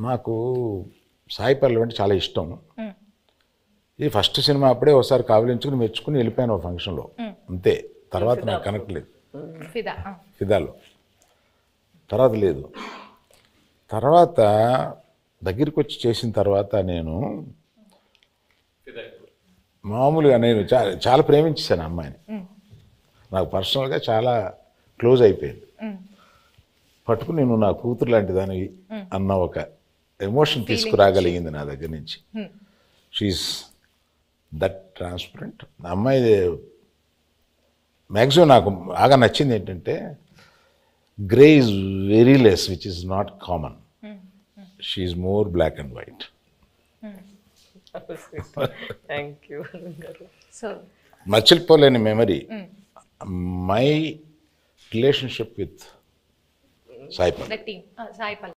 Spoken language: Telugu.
నాకు సాయి పల్లవి అంటే చాలా ఇష్టం. ఇది ఫస్ట్ సినిమా అప్పుడే ఒకసారి కావలించుకుని మెచ్చుకుని వెళ్ళిపోయాను ఒక ఫంక్షన్లో, అంతే. తర్వాత నాకు కనెక్ట్ లేదు. ఫిదాలో తర్వాత లేదు. తర్వాత దగ్గరికి వచ్చి చేసిన తర్వాత నేను మామూలుగా నేను చాలా ప్రేమించేశాను అమ్మాయిని. నాకు పర్సనల్గా చాలా క్లోజ్ అయిపోయింది. పట్టుకుని నేను నా కూతురు లాంటి దానివి అన్న ఒక ఎమోషన్ తీసుకురాగలిగింది నా దగ్గర నుంచి. She's that transparent. నా అమ్మాయి మ్యాక్సిమం నాకు బాగా నచ్చింది ఏంటంటే grey is very less, which is not common. She is more black and white. మర్చిపోలేని memory my relationship with Sai Pallavi.